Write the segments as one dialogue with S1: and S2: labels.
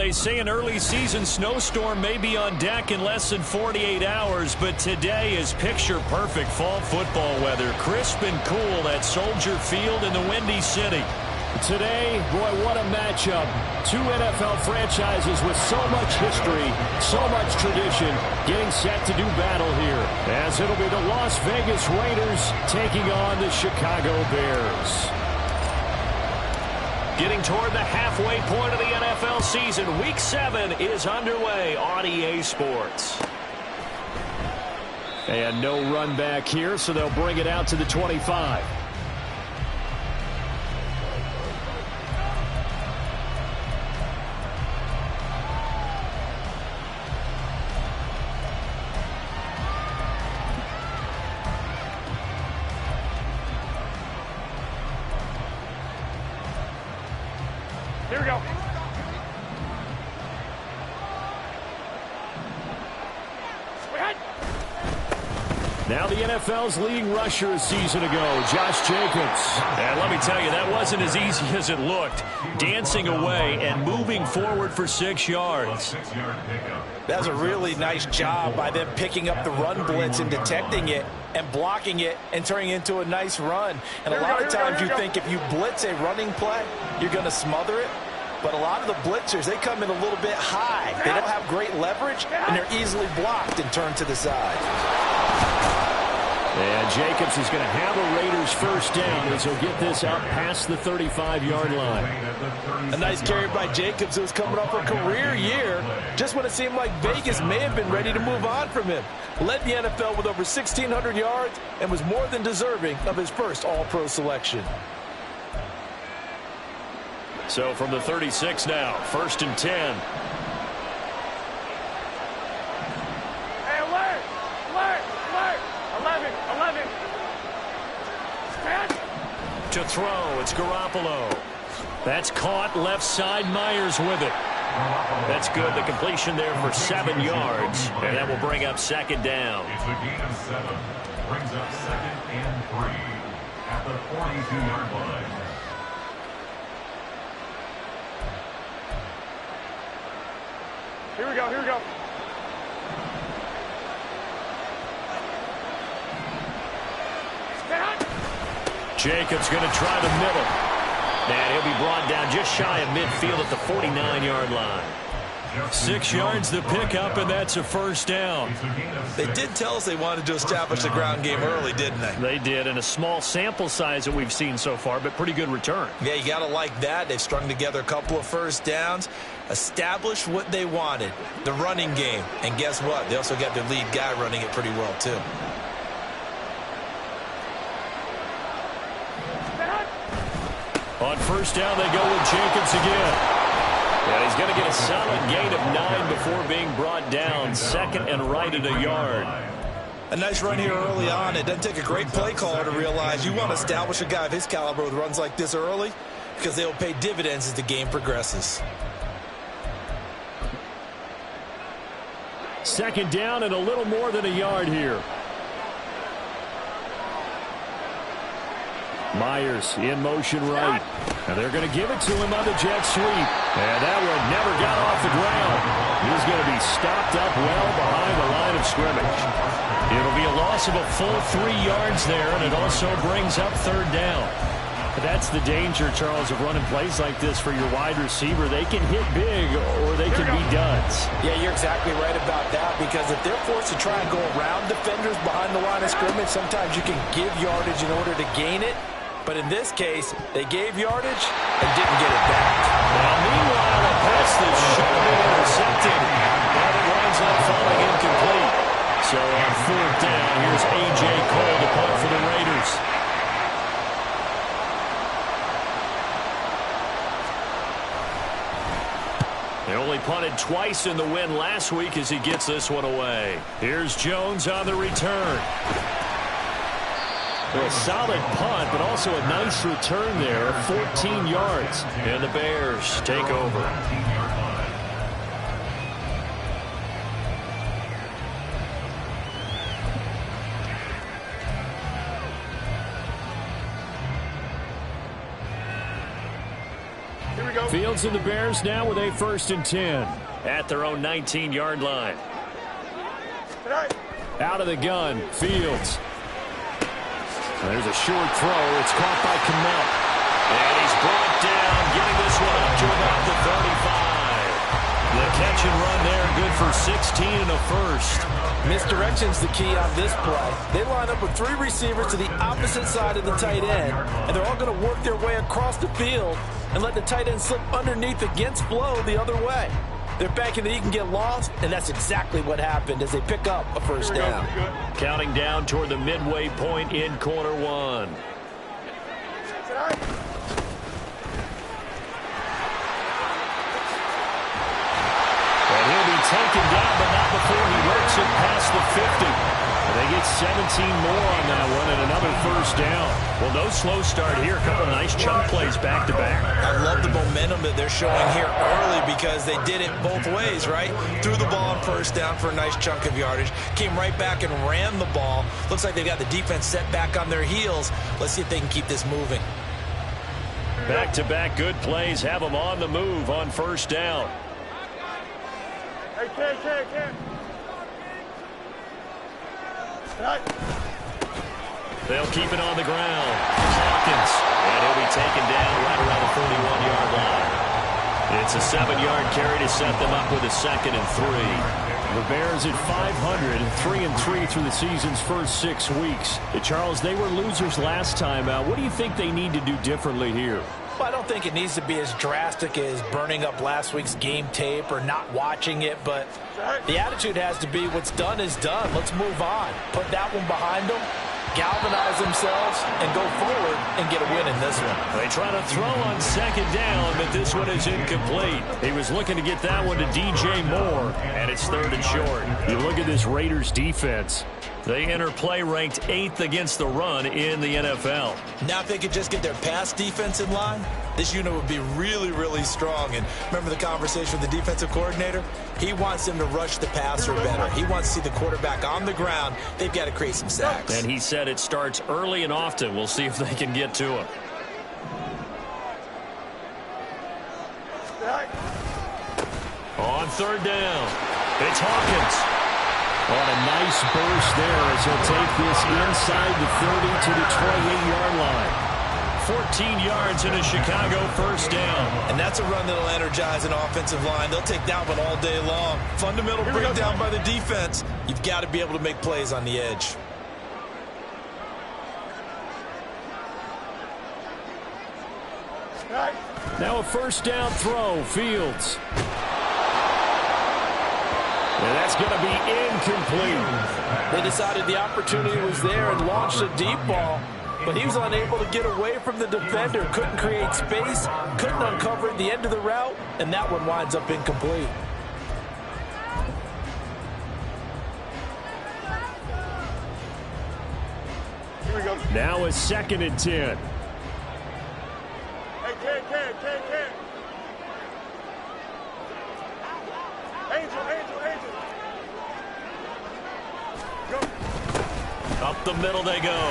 S1: They say an early season snowstorm may be on deck in less than 48 hours, but today is picture-perfect fall football weather. Crisp and cool at Soldier Field in the Windy City.
S2: Today, boy, what a matchup. Two NFL franchises with so much history, so much tradition, getting set to do battle here. As it'll be the Las Vegas Raiders taking on the Chicago Bears.
S1: Getting toward the halfway point of the NFL season, Week 7 is underway on EA Sports.
S2: And no run back here, so they'll bring it out to the 25.
S3: Here we go.
S2: Now the NFL's leading rusher a season ago, Josh Jacobs.
S1: And let me tell you, that wasn't as easy as it looked. Dancing away and moving forward for 6 yards.
S4: That was a really nice job by them picking up the run blitz and detecting it and blocking it and turning it into a nice run. And a lot of times you think if you blitz a running play, you're going to smother it. But a lot of the blitzers, they come in a little bit high. They don't have great leverage, and they're easily blocked and turned to the side.
S2: And Jacobs is going to have a Raiders first down as he'll get this out past the 35-yard line.
S4: A nice carry by Jacobs, who's coming off a career year. Just when it seemed like Vegas may have been ready to move on from him. Led the NFL with over 1,600 yards and was more than deserving of his first All-Pro selection.
S1: So from the 36 now, 1st and 10.
S3: Hey, alert! 11.
S1: To throw, it's Garoppolo. That's caught left side, Myers with it. That's good, the completion there for 7 yards, and that will bring up 2nd down.
S5: It's a gain of 7. Brings up 2nd and 3 at the 42-yard line.
S3: Here we go.
S1: Jacobs going to try the middle. And he'll be brought down just shy of midfield at the 49-yard line. 6 yards the pickup, and that's a first down.
S4: They did tell us they wanted to establish the ground game early, didn't they?
S1: They did, and a small sample size that we've seen so far, but pretty good return.
S4: Yeah, you got to like that. They've strung together a couple of first downs, established what they wanted, the running game. And guess what? They also got their lead guy running it pretty well, too.
S1: On first down, they go with Jacobs again. And he's going to get a solid gain of 9 before being brought down. 2nd and right at a yard.
S4: A nice run here early on. It doesn't take a great play caller to realize you want to establish a guy of his caliber with runs like this early because they will pay dividends as the game progresses.
S2: 2nd down and a little more than a yard here. Myers in motion right. And they're going to give it to him on the jet sweep. And that one never got off the ground. He's going to be stopped up well behind the line of scrimmage. It'll be a loss of a full 3 yards there, and it also brings up 3rd down. That's the danger, Charles, of running plays like this for your wide receiver. They can hit big or they can be duds.
S4: Yeah, you're exactly right about that because if they're forced to try and go around defenders behind the line of scrimmage, sometimes you can give yardage in order to gain it. But in this case, they gave yardage and didn't get it back.
S1: Now, meanwhile, a pass that should have been intercepted, and it winds up falling incomplete. So on 4th down, here's A.J. Cole to punt for the Raiders. They only punted twice in the win last week as he gets this one away. Here's Jones on the return. A solid punt, but also a nice return there, 14 yards. And the Bears take over.
S3: Here we go.
S2: Fields and the Bears now with a 1st and 10.
S1: At their own 19-yard line.
S2: Out of the gun, Fields. There's a short throw. It's caught by Kmet.
S1: And he's brought down, getting this one up to about the 35. The catch and run there, good for 16 and a first.
S4: Misdirection's the key on this play. They line up with 3 receivers to the opposite side of the tight end, and they're all going to work their way across the field and let the tight end slip underneath against flow the other way. They're banking that he can get lost, and that's exactly what happened as they pick up a 1st down.
S1: Counting down toward the midway point in quarter 1.
S2: And he'll be taken down, but not before he works it past the 50. And they get 17 more on that one and another 1st down.
S1: Well, no slow start here. A couple nice chunk plays back-to-back.
S4: I love the momentum that they're showing here early because they did it both ways, right? Threw the ball on 1st down for a nice chunk of yardage. Came right back and ran the ball. Looks like they've got the defense set back on their heels. Let's see if they can keep this moving.
S1: Back-to-back good plays have them on the move on 1st down.
S3: Hey, Ken.
S1: They'll keep it on the ground. Hawkins, and he'll be taken down right around the 41-yard line. It's a 7-yard carry to set them up with a 2nd and 3.
S2: The Bears at 500, 3-3 through the season's first 6 weeks. Charles, they were losers last time out. What do you think they need to do differently here?
S4: Well, I don't think it needs to be as drastic as burning up last week's game tape or not watching it, but the attitude has to be what's done is done. Let's move on. Put that one behind them, galvanize themselves, and go forward and get a win in this one.
S1: They try to throw on 2nd down, but this one is incomplete. He was looking to get that one to DJ Moore, and it's 3rd and short.
S2: You look at this Raiders defense.
S1: They enter play ranked 8th against the run in the NFL.
S4: Now if they could just get their pass defense in line, this unit would be really, really strong. And remember the conversation with the defensive coordinator? He wants them to rush the passer better. He wants to see the quarterback on the ground. They've got to create some sacks.
S1: And he said it starts early and often. We'll see if they can get to him. On 3rd down, it's Hawkins.
S2: On a nice burst there as he'll take this inside the 30 to the 28-yard line.
S1: 14 yards in a Chicago 1st down.
S4: And that's a run that'll energize an offensive line. They'll take that one all day long. Fundamental breakdown by the defense. You've got to be able to make plays on the edge.
S2: Now a 1st down throw, Fields. And that's going to be incomplete.
S4: They decided the opportunity was there and launched a deep ball, but he was unable to get away from the defender. Couldn't create space, couldn't uncover at the end of the route, and that one winds up incomplete.
S3: Here we go.
S2: Now a 2nd and 10.
S3: Hey, Ken. Angel. Go.
S1: Up the middle they go.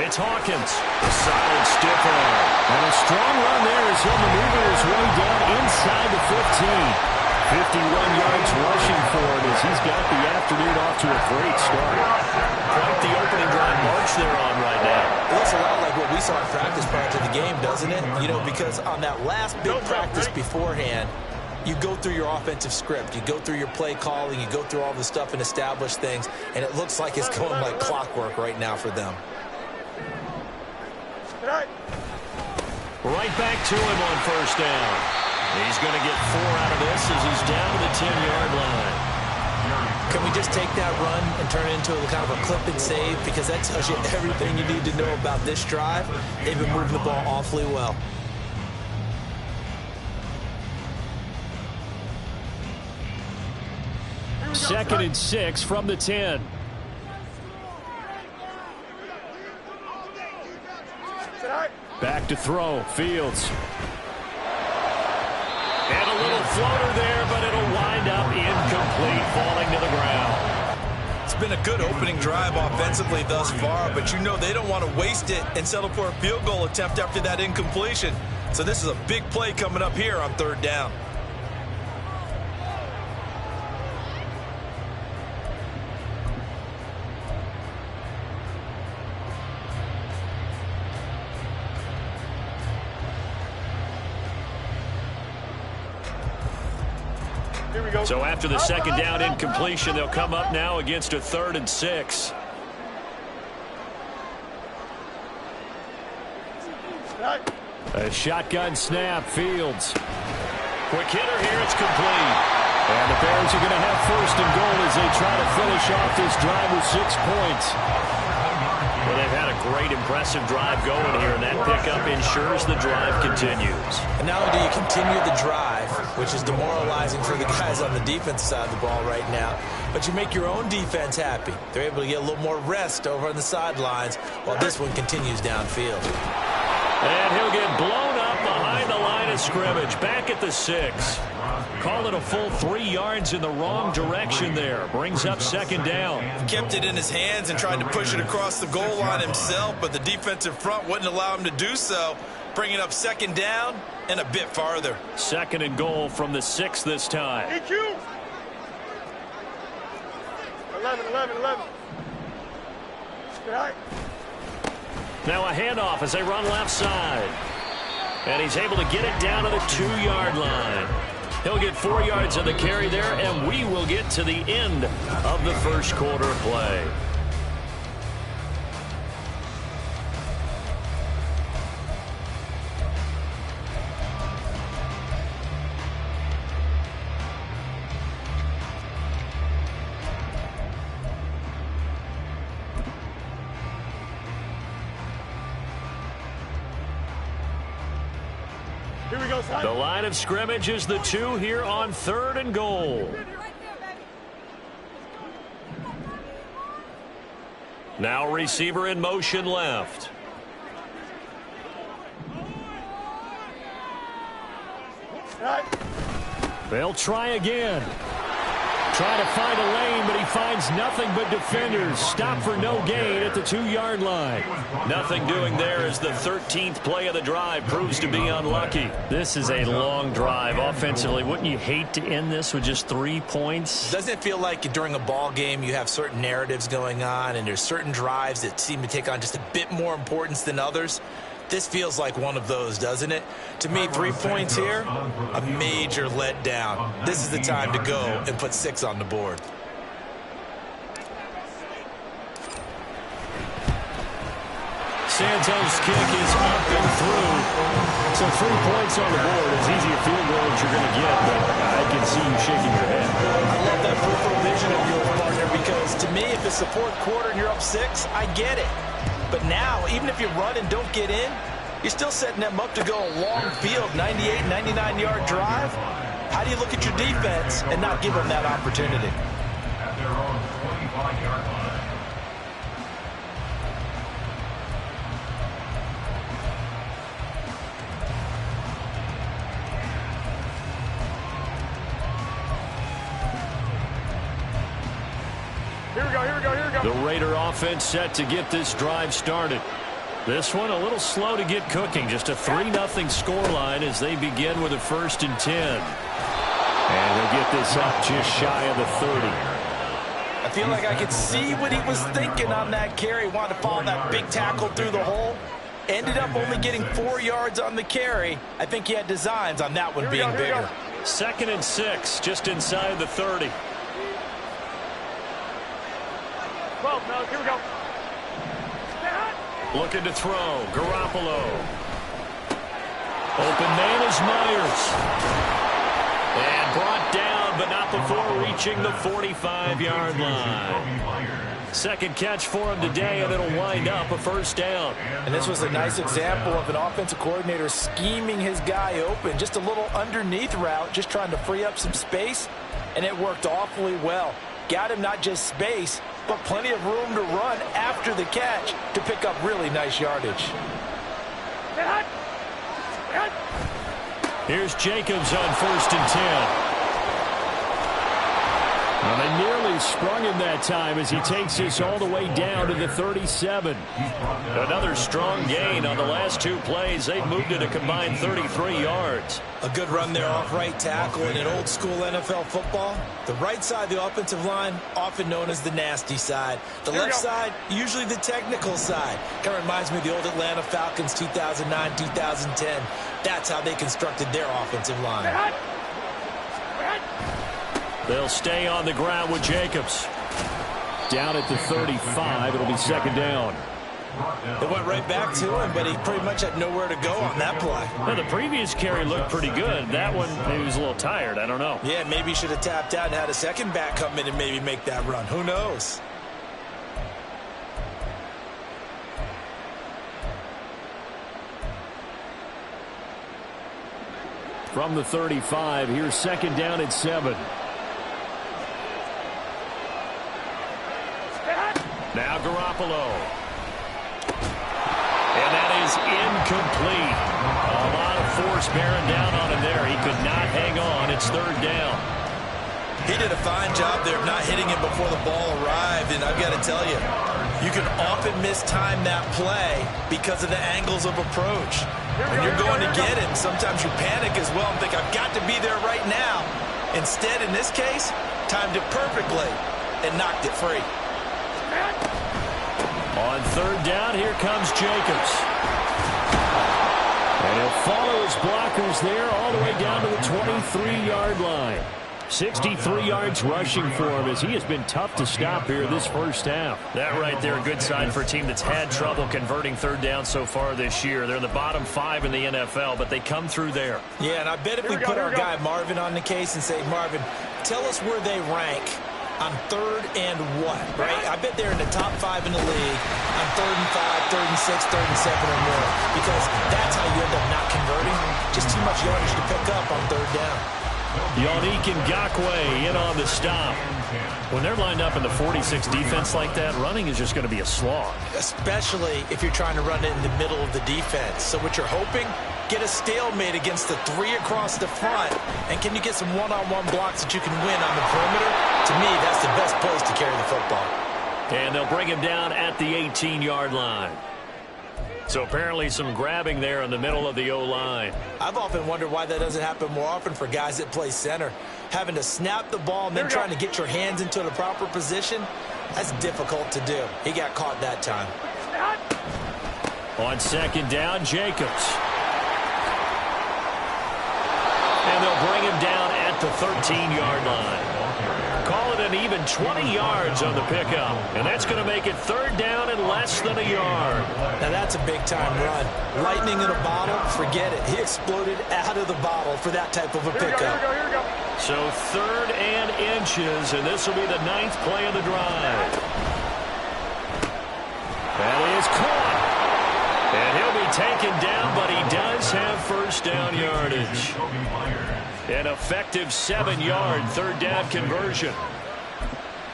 S1: It's Hawkins. A solid stiff arm.
S2: And a strong run there as he'll maneuver his way down inside the 15. 51 yards rushing for him as he's got the afternoon off to a great start.
S1: Quite the opening drive march they're on right now.
S4: It looks a lot like what we saw in practice prior to the game, doesn't it? You know, because on that last big practice beforehand, you go through your offensive script, you go through your play calling, you go through all the stuff and establish things, and it looks like it's going like clockwork right now for them.
S1: Right back to him on 1st down. He's going to get 4 out of this as he's down to the 10-yard line.
S4: Can we just take that run and turn it into a kind of a clip and save? Because that tells you everything you need to know about this drive. They've been moving the ball awfully well.
S2: Second and 6 from the 10. Back to throw, Fields.
S1: And a little floater there, but it'll wind up incomplete, falling to the ground.
S4: It's been a good opening drive offensively thus far, but you know they don't want to waste it and settle for a field goal attempt after that incompletion. So this is a big play coming up here on 3rd down.
S3: Here we go.
S1: So after the 2nd down incompletion, they'll come up now against a 3rd and 6.
S2: A shotgun snap, Fields.
S1: Quick hitter here, it's complete.
S2: And the Bears are going to have 1st and goal as they try to finish off this drive with 6 points.
S1: Well, they've had a great, impressive drive going here, and that pickup ensures the drive continues.
S4: And not only do you continue the drive, which is demoralizing for the guys on the defense side of the ball right now, but you make your own defense happy. They're able to get a little more rest over on the sidelines while this one continues downfield.
S1: And he'll get blown up behind the line of scrimmage, back at the 6. Call it a full 3 yards in the wrong direction there. Brings up 2nd down.
S4: Kept it in his hands and tried to push it across the goal line himself, but the defensive front wouldn't allow him to do so. Bringing up 2nd down and a bit farther.
S1: 2nd and goal from the 6 this time.
S3: EQ. 11. Get high.
S1: Now a handoff as they run left side. And he's able to get it down to the 2-yard line. He'll get 4 yards on the carry there, and we will get to the end of the 1st quarter play.
S3: Here we go, son.
S1: The line of scrimmage is the 2 here on 3rd and goal. Now receiver in motion left.
S2: They'll try again. Try to find a lane, but he finds nothing but defenders. Stop for no gain at the 2-yard line.
S1: Nothing doing there as the 13th play of the drive proves to be unlucky.
S2: This is a long drive offensively. Wouldn't you hate to end this with just 3 points?
S4: Doesn't it feel like during a ball game you have certain narratives going on and there's certain drives that seem to take on just a bit more importance than others? This feels like one of those, doesn't it? To me, 3 points here, a major letdown. This is the time to go and put 6 on the board.
S2: Santos' kick is up and through. So 3 points on the board. It's easy a field goal that you're going to get, but I can see you shaking your head.
S4: I love that peripheral vision of yours, partner, because to me, if it's the 4th quarter and you're up 6, I get it. But now, even if you run and don't get in, you're still setting them up to go a long field, 98, 99-yard drive. How do you look at your defense and not give them that opportunity?
S5: At their own 25-yard line.
S3: Here we go.
S1: The Raider offense set to get this drive started. This one a little slow to get cooking. Just a 3-0 scoreline as they begin with a 1st and 10.
S2: And they'll get this up just shy of the 30.
S4: I feel like I could see what he was thinking on that carry. Wanted to follow that big tackle through the hole. Ended up only getting 4 yards on the carry. I think he had designs on that one being bigger.
S1: 2nd and 6, just inside the 30.
S3: 12, now, here we go.
S1: Looking to throw. Garoppolo. Open man is Myers. And brought down, but not before reaching the 45-yard line. 2nd catch for him today, and it'll wind up a 1st down.
S4: And this was a nice example of an offensive coordinator scheming his guy open. Just a little underneath route, just trying to free up some space, and it worked awfully well. Got him not just space, but plenty of room to run after the catch to pick up really nice yardage.
S1: Here's Jacobs on 1st and 10.
S2: Well, they nearly he sprung him that time as he takes this all the way down to the 37.
S1: Another strong gain on the last 2 plays. They've moved it a combined 33 yards.
S4: A good run there off right tackle. In an old school NFL football, the right side of the offensive line, often known as the nasty side. The left side, usually the technical side. Kind of reminds me of the old Atlanta Falcons 2009, 2010. That's how they constructed their offensive line.
S1: They'll stay on the ground with Jacobs.
S2: Down at the 35, it'll be second down.
S4: They went right back to him, but he pretty much had nowhere to go on that play.
S1: Well, the previous carry looked pretty good. That one, maybe he was a little tired. I don't know.
S4: Yeah, maybe he should have tapped out and had a second back come in and maybe make that run. Who knows?
S2: From the 35, here's second down at 7.
S1: Now Garoppolo. And that is incomplete. A lot of force bearing down on him there. He could not hang on. It's third down.
S4: He did a fine job there of not hitting it before the ball arrived, and I've got to tell you, you can often mistime that play because of the angles of approach. When you're going to get it, sometimes you panic as well and think, I've got to be there right now. Instead, in this case, timed it perfectly and knocked it free.
S1: On third down, here comes Jacobs.
S2: And he'll follow his blockers there all the way down to the 23-yard line. 63 yards rushing for him as he has been tough to stop here this first half.
S1: That right there, a good sign for a team that's had trouble converting third down so far this year. They're in the bottom 5 in the NFL, but they come through there.
S4: Yeah, and I bet if we put our guy Marvin on the case and say, Marvin, tell us where they rank on third and what, right? I bet they're in the top 5 in the league on third and 5, third and 6, third and 7 or more, because that's how you end up not converting. Just too much yardage to pick up on third down.
S1: Yannick Ngakoue in on the stop. When they're lined up in the 46 defense like that, running is just going to be a slog.
S4: Especially if you're trying to run it in the middle of the defense. So what you're hoping, get a stalemate against the 3 across the front, and can you get some one-on-one blocks that you can win on the perimeter? To me, that's the best place to carry the football.
S1: And they'll bring him down at the 18-yard line. So apparently some grabbing there in the middle of the O-line.
S4: I've often wondered why that doesn't happen more often for guys that play center. Having to snap the ball and then trying to get your hands into the proper position, that's difficult to do. He got caught that time.
S1: On second down, Jacobs. And they'll bring him down at the 13-yard line. Call it an even 20 yards on the pickup. And that's going to make it third down and less than a yard.
S4: Now that's a big-time run. Lightning in a bottle, forget it. He exploded out of the bottle for that type of a pickup.
S3: Here we go.
S1: So third and inches, and this will be the 9th play of the drive. That is caught. And he'll be taken down, but he does have first down yardage. An effective 7-yard third down conversion.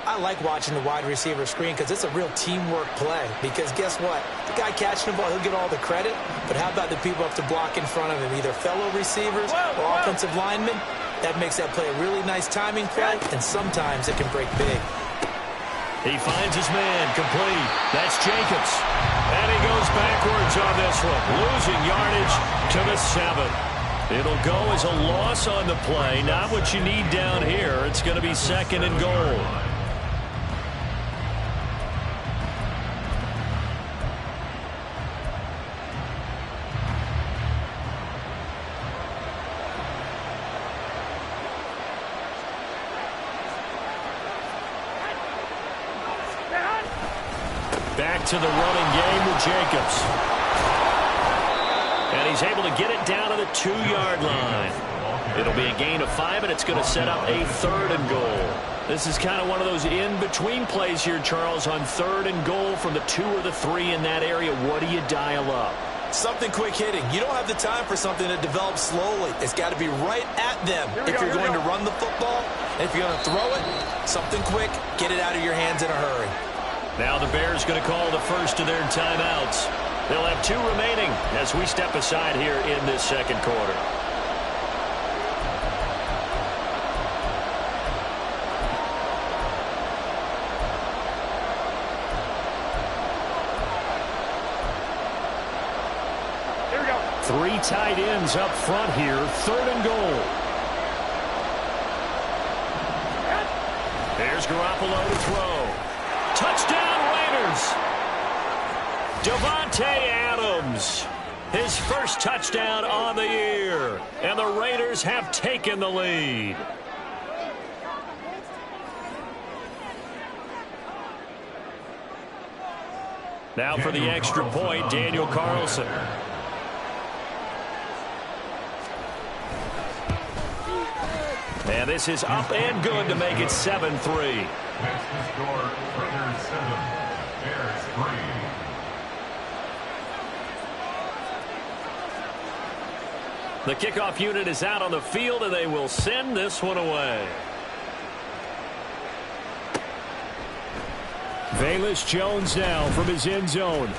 S4: I like watching the wide receiver screen because it's a real teamwork play. Because guess what? The guy catching the ball, he'll get all the credit. But how about the people up to block in front of him? Either fellow receivers or offensive linemen. That makes that play a really nice timing play, and sometimes it can break big.
S1: He finds his man, complete. That's Jacobs. And he goes backwards on this one, losing yardage to the 7. It'll go as a loss on the play. Not what you need down here. It's going to be second and goal. Back to the running game with Jacobs. And he's able to get it down to the 2-yard line. It'll be a gain of 5, and it's going to set up a third and goal. This is kind of one of those in-between plays here, Charles, on third and goal from the 2 or the 3 in that area. What do you dial up?
S4: Something quick hitting. You don't have the time for something that develops slowly. It's got to be right at them if you're going to run the football. And if you're going to throw it, something quick, get it out of your hands in a hurry.
S1: Now the Bears going to call the first of their timeouts. They'll have 2 remaining as we step aside here in this second quarter.
S2: Three tight ends up front here. 3rd and goal. There's Garoppolo to throw. Touchdown, Raiders. Davante Adams. His first touchdown on the year. And the Raiders have taken the lead. Now for the extra point, Daniel Carlson. And this is up and good to make it 7-3.
S5: Next to score, Raiders 7, Bears 3.
S2: The kickoff unit is out on the field, and they will send this one away. Velus Jones now from his end zone.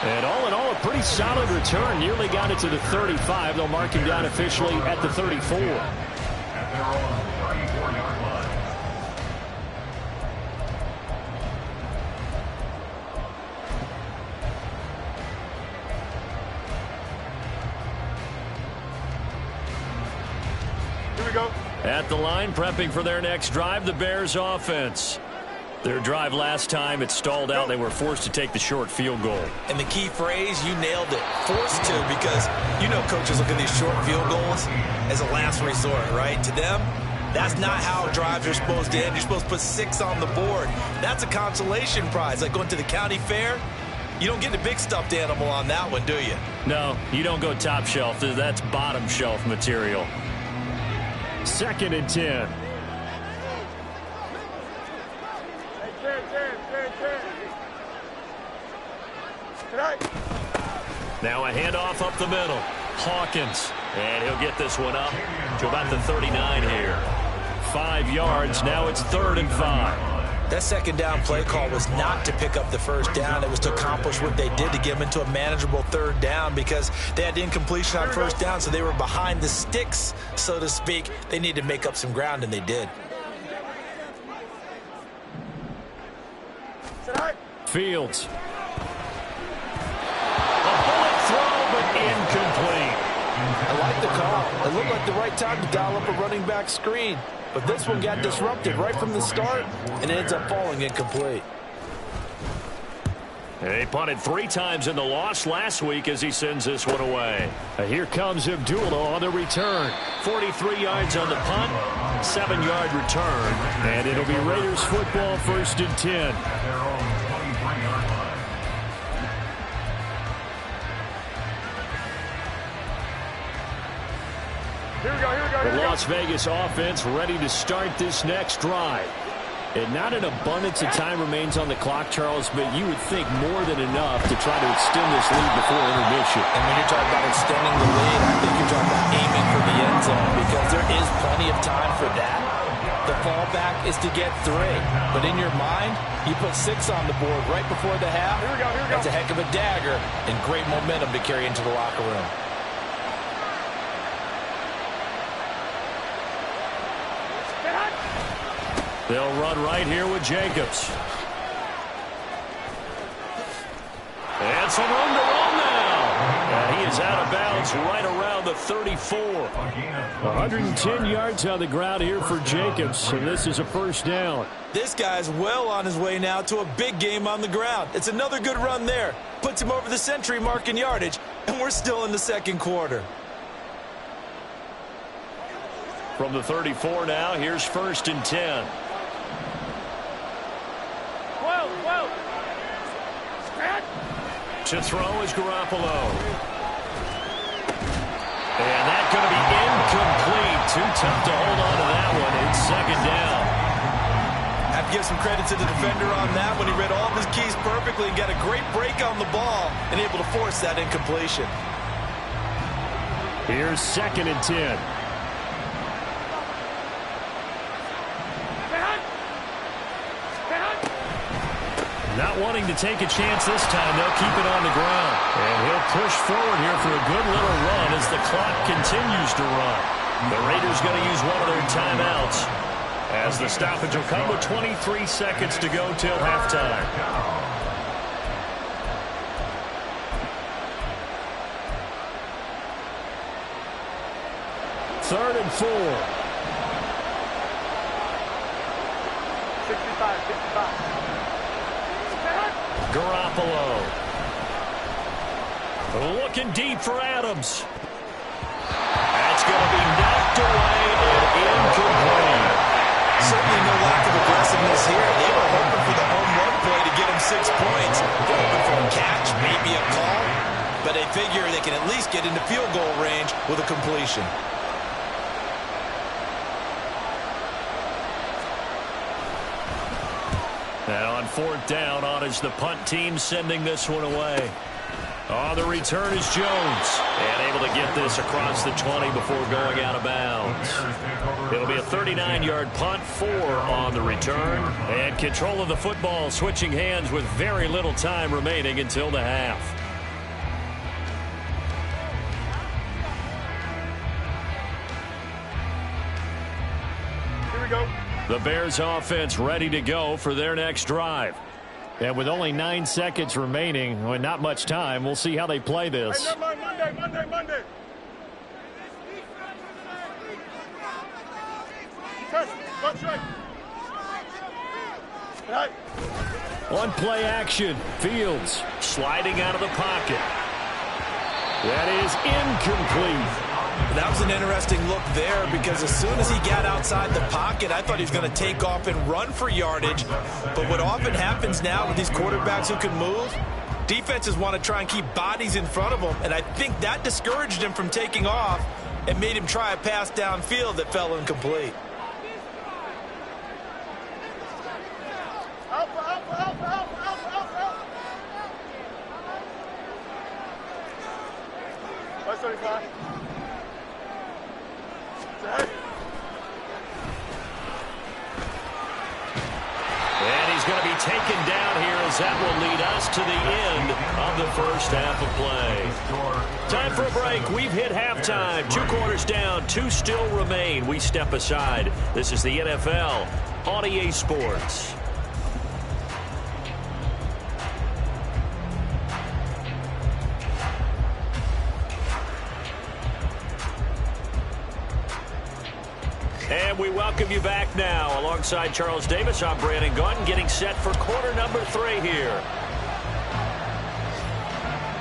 S2: And all in all, a pretty solid return. Nearly got it to the 35. They'll mark him down officially at the 34.
S5: At their own 34-yard line.
S3: Here we go.
S2: At the line, prepping for their next drive, the Bears offense. Their drive last time, it stalled out. They were forced to take the short field goal.
S4: And the key phrase, you nailed it, forced to, because you know coaches look at these short field goals as a last resort, right? To them, that's not how drives are supposed to end. You're supposed to put 6 on the board. That's a consolation prize. Like going to the county fair, you don't get the big stuffed animal on that one, do you?
S2: No, you don't go top shelf. That's bottom shelf material. 2nd and 10. Now a handoff up the middle. Hawkins. And he'll get this one up to about the 39 here. 5 yards. Now it's 3rd and 5.
S4: That second down play call was not to pick up the first down. It was to accomplish what they did to get them into a manageable 3rd down because they had incompletion on first down, so they were behind the sticks, so to speak. They needed to make up some ground, and they did.
S2: Fields. A bullet throw, but incomplete.
S4: I like the call. It looked like the right time to dial up a running back screen. But this one got disrupted right from the start, and it ends up falling incomplete.
S2: They punted 3 times in the loss last week as he sends this one away. Here comes Abdullah on the return. 43 yards on the punt, 7-yard return. And it'll be Raiders football, 1st and 10.
S5: At their own 23-yard line.
S3: Here we go, here we go, here
S2: The
S3: we go.
S2: Las Vegas offense ready to start this next drive. And not an abundance of time remains on the clock, Charles, but you would think more than enough to try to extend this lead before intermission.
S4: And when you're talking about extending the lead, I think you're talking about aiming for the end zone because there is plenty of time for that. The fallback is to get 3. But in your mind, you put 6 on the board right before the half.
S3: Here we go, here we go.
S4: That's a heck of a dagger and great momentum to carry into the locker room.
S2: They'll run right here with Jacobs. And some room to run now. And he is out of bounds right around the 34. 110 yards on the ground here for Jacobs, and this is a 1st down.
S4: This guy's well on his way now to a big game on the ground. It's another good run there. Puts him over the century mark in yardage, and we're still in the 2nd quarter.
S2: From the 34 now, here's 1st and 10. To throw is Garoppolo. And that's going to be incomplete. Too tough to hold on to that one. It's 2nd down.
S4: I have to give some credit to the defender on that when he read all of his keys perfectly and got a great break on the ball and able to force that incompletion.
S2: Here's 2nd and 10. Not wanting to take a chance this time. They'll keep it on the ground. And he'll push forward here for a good little run as the clock continues to run. The Raiders going to use one of their timeouts as the stoppage will come with 23 seconds to go till halftime. and 4.
S3: 65.
S1: Garoppolo. Looking deep for Adams. That's going to be knocked away and incomplete.
S4: Certainly no lack of aggressiveness here. They were hoping for the home run play to get them 6 points. They're hoping for a catch, maybe a call. But they figure they can at least get into field goal range with a completion.
S1: And on 4th down, on is the punt team sending this one away. On the return is Jones. And able to get this across the 20 before going out of bounds. It'll be a 39-yard punt, 4 on the return. And control of the football switching hands with very little time remaining until the half.
S3: Here we go.
S1: The Bears offense ready to go for their next drive.
S2: And with only 9 seconds remaining, well, not much time, we'll see how they play this.
S3: Hey, Monday. Go straight. Right.
S2: On play action, Fields sliding out of the pocket. That is incomplete.
S4: That was an interesting look there because as soon as he got outside the pocket, I thought he was going to take off and run for yardage. But what often happens now with these quarterbacks who can move, defenses want to try and keep bodies in front of them. And I think that discouraged him from taking off and made him try a pass downfield that fell incomplete.
S3: Out. 175.
S1: And he's going to be taken down here as that will lead us to the end of the first half of play. Time for a break. We've hit halftime. 2 quarters down, 2 still remain. We step aside. This is the NFL on EA Sports. And we welcome you back now. Alongside Charles Davis, I'm Brandon Gunn, getting set for quarter number 3 here.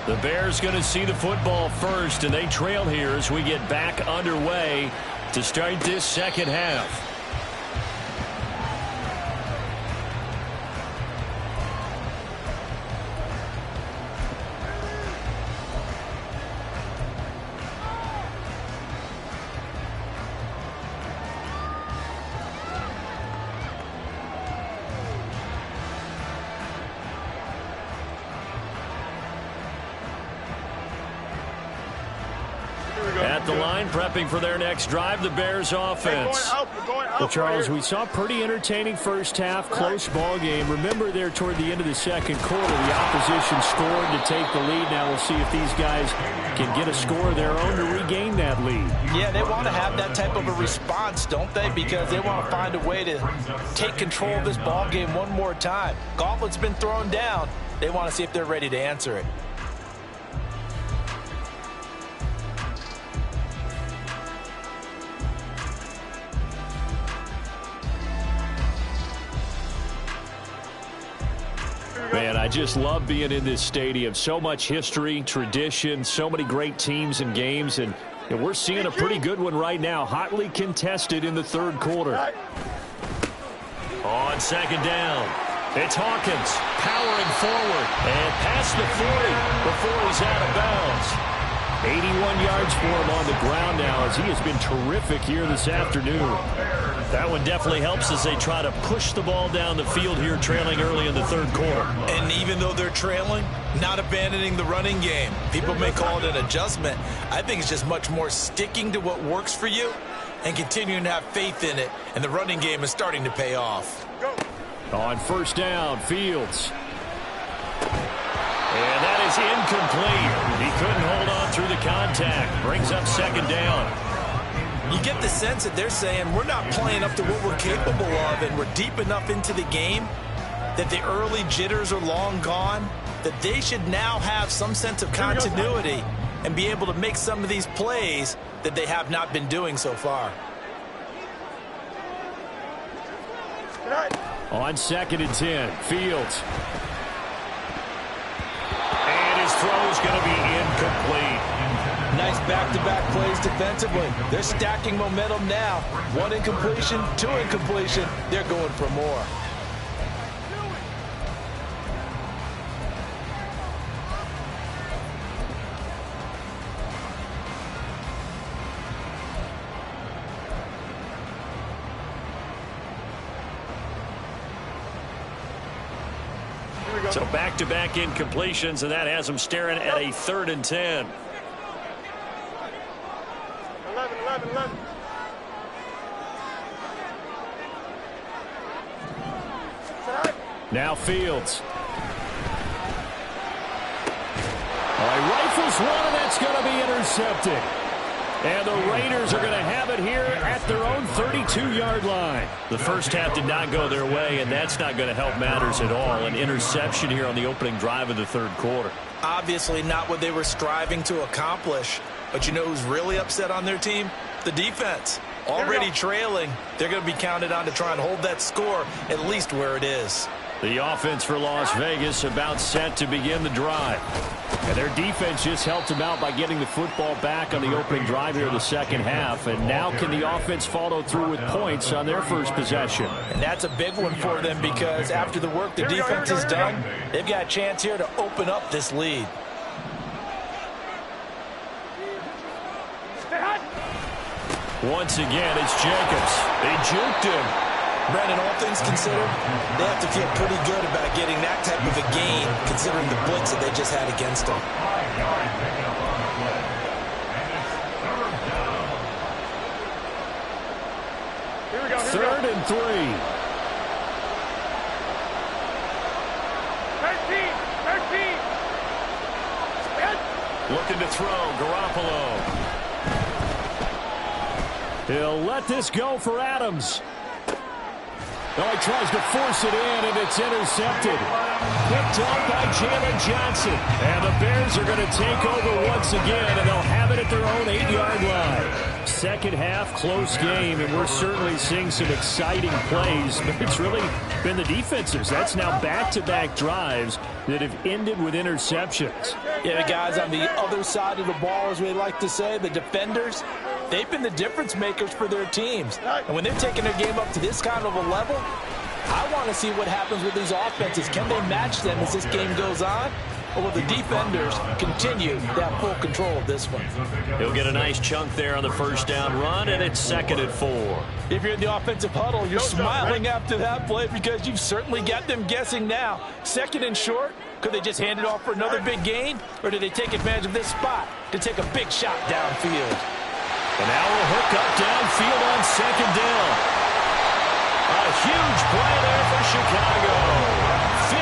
S1: The Bears going to see the football first, and they trail here as we get back underway to start this second half. At the line, prepping for their next drive, the Bears offense.
S3: We're going out.
S2: Well, Charles, we saw pretty entertaining first half, close ball game. Remember there toward the end of the second quarter, the opposition scored to take the lead. Now we'll see if these guys can get a score of their own to regain that lead.
S4: Yeah, they want to have that type of a response, don't they? Because they want to find a way to take control of this ball game one more time. Gauntlet's been thrown down. They want to see if they're ready to answer it.
S2: Man, I just love being in this stadium. So much history, tradition, so many great teams and games, and we're seeing a pretty good one right now, hotly contested in the third quarter.
S1: On second down, it's Hawkins powering forward and past the 40 before he's out of bounds.
S2: 81 yards for him on the ground now as he has been terrific here this afternoon.
S1: That one definitely helps as they try to push the ball down the field here, trailing early in the third quarter.
S4: And even though they're trailing, not abandoning the running game. People may call it an adjustment. I think it's just much more sticking to what works for you and continuing to have faith in it. And the running game is starting to pay off.
S2: On first down, Fields.
S1: And that is incomplete. He couldn't hold on through the contact. Brings up second down.
S4: You get the sense that they're saying we're not playing up to what we're capable of, and we're deep enough into the game that the early jitters are long gone, that they should now have some sense of continuity and be able to make some of these plays that they have not been doing so far.
S2: On 2nd and 10, Fields. And his throw is going to be incomplete.
S4: Nice back-to-back plays defensively. They're stacking momentum now. 1 incompletion, 2 incompletion. They're going for more.
S1: So back-to-back incompletions, and that has them staring at a 3rd and 10.
S3: 11.
S2: Now Fields. All right, rifles one, and that's going to be intercepted. And the Raiders are going to have it here at their own 32-yard line.
S1: The first half did not go their way, and that's not going to help matters at all. An interception here on the opening drive of the 3rd quarter.
S4: Obviously not what they were striving to accomplish. But you know who's really upset on their team? The defense. Already trailing. They're going to be counted on to try and hold that score at least where it is.
S1: The offense for Las Vegas about set to begin the drive.
S2: And their defense just helped them out by getting the football back on the opening drive here in the 2nd half. And now can the offense follow through with points on their first possession?
S4: And that's a big one for them because after the work the defense has done, they've got a chance here to open up this lead.
S1: Once again, it's Jacobs. They juked him.
S4: Brandon, all things considered, they have to feel pretty good about getting that type of a gain considering the blitz that they just had against them.
S3: Here we go.
S2: 3rd and 3.
S3: 13.
S1: Looking to throw, Garoppolo.
S2: He'll let this go for Adams. Oh, he tries to force it in, and it's intercepted. Picked up by Jalen Johnson. And the Bears are going to take over once again, and they'll have it at their own 8-yard line. 2nd half, close game, and we're certainly seeing some exciting plays. But it's really been the defensives. That's now back-to-back drives that have ended with interceptions.
S4: Yeah, the guys on the other side of the ball, as we like to say, the defenders, they've been the difference makers for their teams. And when they're taking their game up to this kind of a level, I want to see what happens with these offenses. Can they match them as this game goes on? Or will the defenders continue to have full control of this one?
S1: He'll get a nice chunk there on the 1st down run, and it's 2nd and 4.
S4: If you're in the offensive huddle, you're smiling after that play because you've certainly got them guessing now. 2nd and short, could they just hand it off for another big gain? Or do they take advantage of this spot to take a big shot downfield?
S1: And now we'll hook up downfield on 2nd down. A huge play there for Chicago.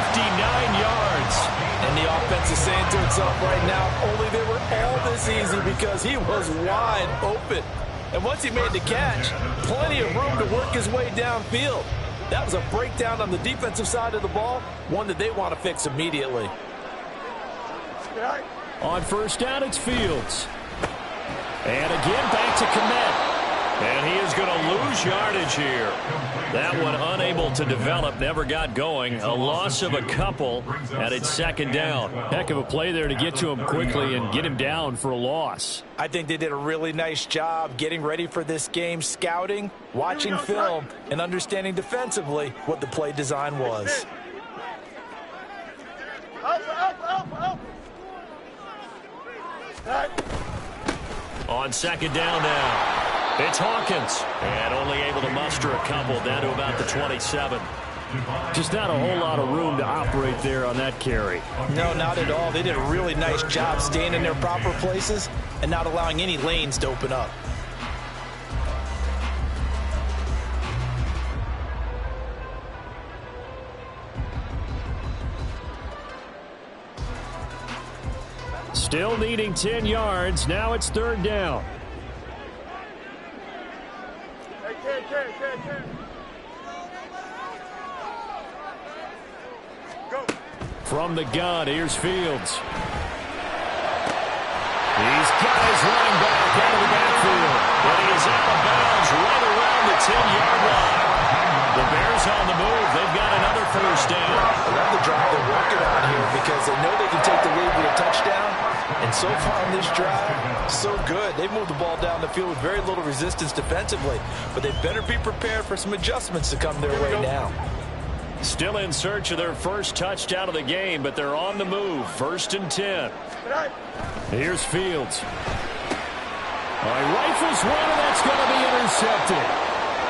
S1: 59 yards.
S4: And the offense is saying to itself right now, only they were all this easy because he was wide open. And once he made the catch, plenty of room to work his way downfield. That was a breakdown on the defensive side of the ball, one that they want to fix immediately.
S2: On 1st down, it's Fields. And again, back to Kmet.
S1: And he is going to lose yardage here. That one unable to develop, never got going. A loss of a couple, and it's 2nd down.
S2: Heck of a play there to get to him quickly and get him down for a loss.
S4: I think they did a really nice job getting ready for this game, scouting, watching film, and understanding defensively what the play design was.
S1: On 2nd down now. It's Hawkins. And only able to muster a couple down to about the 27.
S2: Just not a whole lot of room to operate there on that carry.
S4: No, not at all. They did a really nice job staying in their proper places and not allowing any lanes to open up.
S2: Still needing 10 yards. Now it's 3rd down. From the gun, here's Fields. He's got his running back out of the backfield. And he is out of bounds right around the 10-yard line. The Bears on the move. They've got another first down.
S4: I love the drive they're working on here because they know they can take the lead with a touchdown. And so far on this drive, so good. They've moved the ball down the field with very little resistance defensively. But they better be prepared for some adjustments to come their way now.
S2: Still in search of their first touchdown of the game, but they're on the move. 1st and 10. Here's Fields. All right, rifles one, and that's going to be intercepted.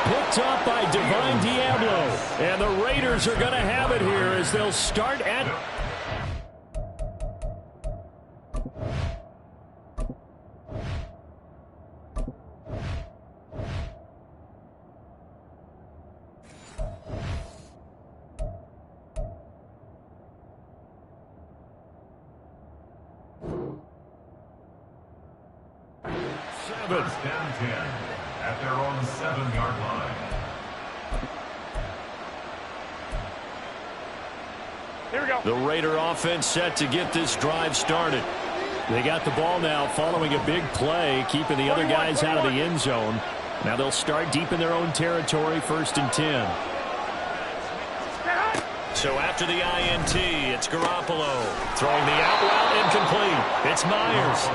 S2: Picked up by Divine Diablo. And the Raiders are going to have it here as they'll start at...
S5: First down 10 at their own 7-yard line.
S3: Here we go.
S2: The Raider offense set to get this drive started. They got the ball now following a big play, keeping the other guys out of the end zone. Now they'll start deep in their own territory, 1st and 10. So after the INT, it's Garoppolo. Throwing the out route incomplete. It's Myers.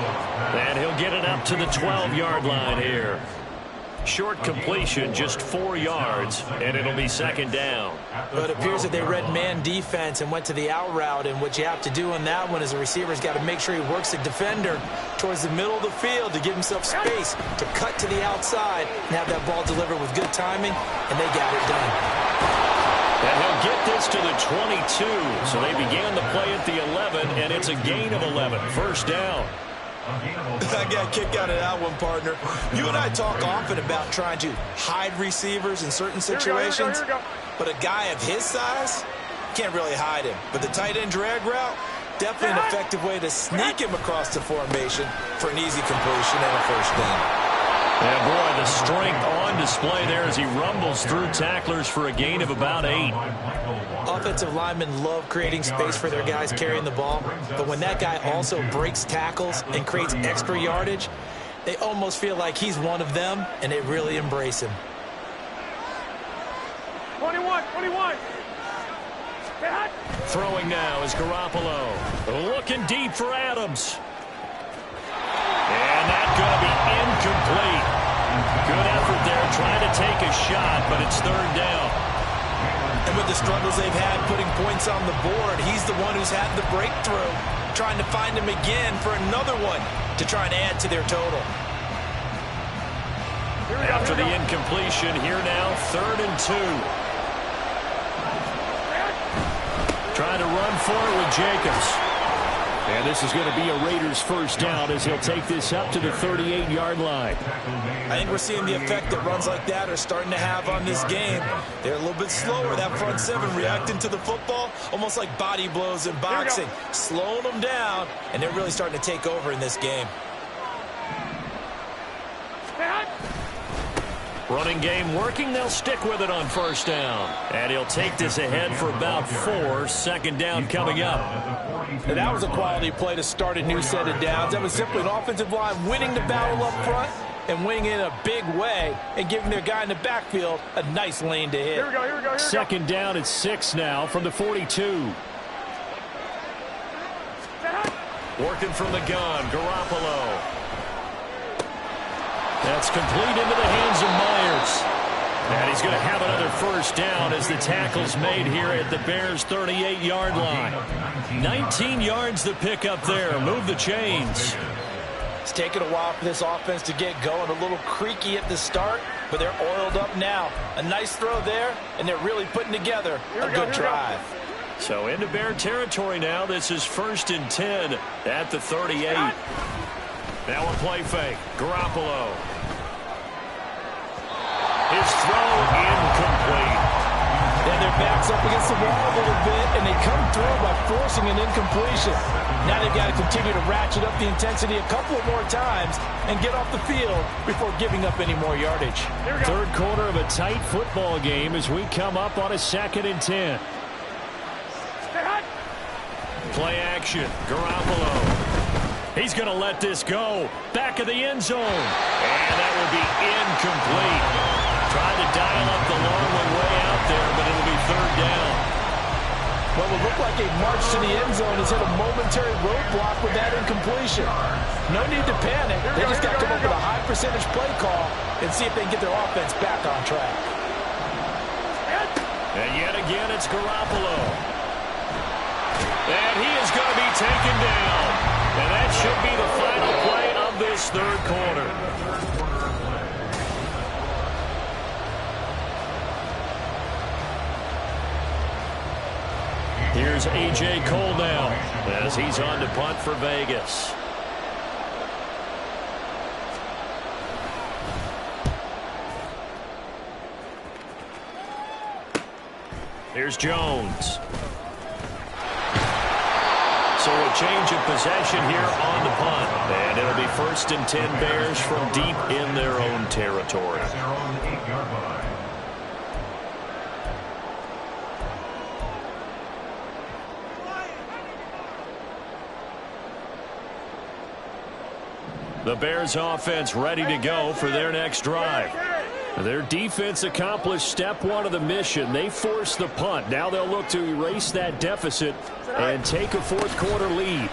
S2: And he'll get it up to the 12-yard line here. Short completion, just 4 yards, and it'll be 2nd down.
S4: But it appears that they read man defense and went to the out route, and what you have to do on that one is a receiver's got to make sure he works the defender towards the middle of the field to give himself space to cut to the outside and have that ball delivered with good timing, and they got it done.
S2: And he'll get this to the 22. So they began the play at the 11, and it's a gain of 11. 1st down.
S4: I got a kick out of that one, partner. You and I talk often about trying to hide receivers in certain situations, but a guy of his size can't really hide him. But the tight end drag route, definitely an effective way to sneak him across the formation for an easy completion and a 1st down.
S2: And boy, the strength on display there as he rumbles through tacklers for a gain of about 8.
S4: Offensive linemen love creating space for their guys carrying the ball, but when that guy also breaks tackles and creates extra yardage, they almost feel like he's one of them, and they really embrace him.
S3: 21.
S2: Throwing now is Garoppolo. Looking deep for Adams. And that's going to be incomplete. Good effort there trying to take a shot, but it's 3rd down.
S4: And with the struggles they've had putting points on the board, he's the one who's had the breakthrough, trying to find him again for another one to try and add to their total.
S2: After the incompletion, here now, 3rd and 2. Trying to run for it with Jacobs. And this is going to be a Raiders 1st down as he'll take this up to the 38-yard line.
S4: I think we're seeing the effect that runs like that are starting to have on this game. They're a little bit slower, that front 7, reacting to the football, almost like body blows in boxing, slowing them down, and they're really starting to take over in this game.
S2: Running game working. They'll stick with it on 1st down. And he'll take this ahead for about 4. 2nd down coming up.
S4: And that was a quality play to start a new set of downs. That was simply an offensive line winning the battle up front and winning in a big way and giving their guy in the backfield a nice lane to hit.
S3: Here we go.
S2: 2nd down at 6 now from the 42. Working from the gun, Garoppolo. That's complete into the hands of Myers. And he's going to have another 1st down as the tackle's made here at the Bears' 38-yard line. 19 yards the pick up there. Move the chains.
S4: It's taken a while for this offense to get going. A little creaky at the start, but they're oiled up now. A nice throw there, and they're really putting together a good drive.
S2: So into Bear territory now. This is 1st and 10 at the 38. Now a play fake. Garoppolo. His throw incomplete.
S4: Then their back's up against the wall a little bit, and they come through by forcing an incompletion. Now they've got to continue to ratchet up the intensity a couple of more times and get off the field before giving up any more yardage.
S2: 3rd quarter of a tight football game as we come up on a 2nd and 10. Play action. Garoppolo.
S1: He's going to let this go. Back of the end zone. And that will be incomplete. Tried to dial up the long one way out there, but it'll be third down.
S4: Well, it looked like a march to the end zone has hit a momentary roadblock with that incompletion. No need to panic. They just got to come up with a high percentage play call and see if they can get their offense back on track.
S1: And yet again, it's Garoppolo. And he is going to be taken down. And that should be the final play of this third quarter. Here's A.J. Cole now as he's on to punt for Vegas. Here's Jones. So a change of possession here on the punt. And it'll be 1st and 10 Bears from deep in their own territory.
S5: Their own 8-yard line.
S1: The Bears offense ready to go for their next drive. Their defense accomplished step one of the mission. They forced the punt. Now they'll look to erase that deficit and take a fourth quarter lead.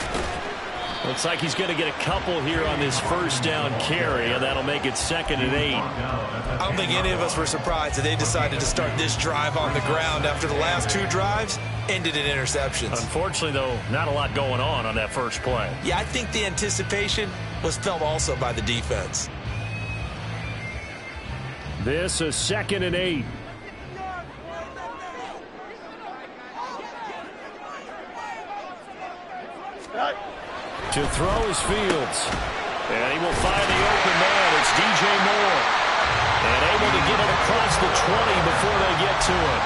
S1: Looks like he's going to get a couple here on this first down carry, and that'll make it 2nd and 8.
S4: I don't think any of us were surprised that they decided to start this drive on the ground after the last 2 drives ended in interceptions.
S1: Unfortunately, though, not a lot going on that first play.
S4: Yeah, I think the anticipation was felt also by the defense.
S1: This is 2nd and 8. To throw is Fields. And he will find the open man. It's DJ Moore. And able to get it across the 20 before they get to it.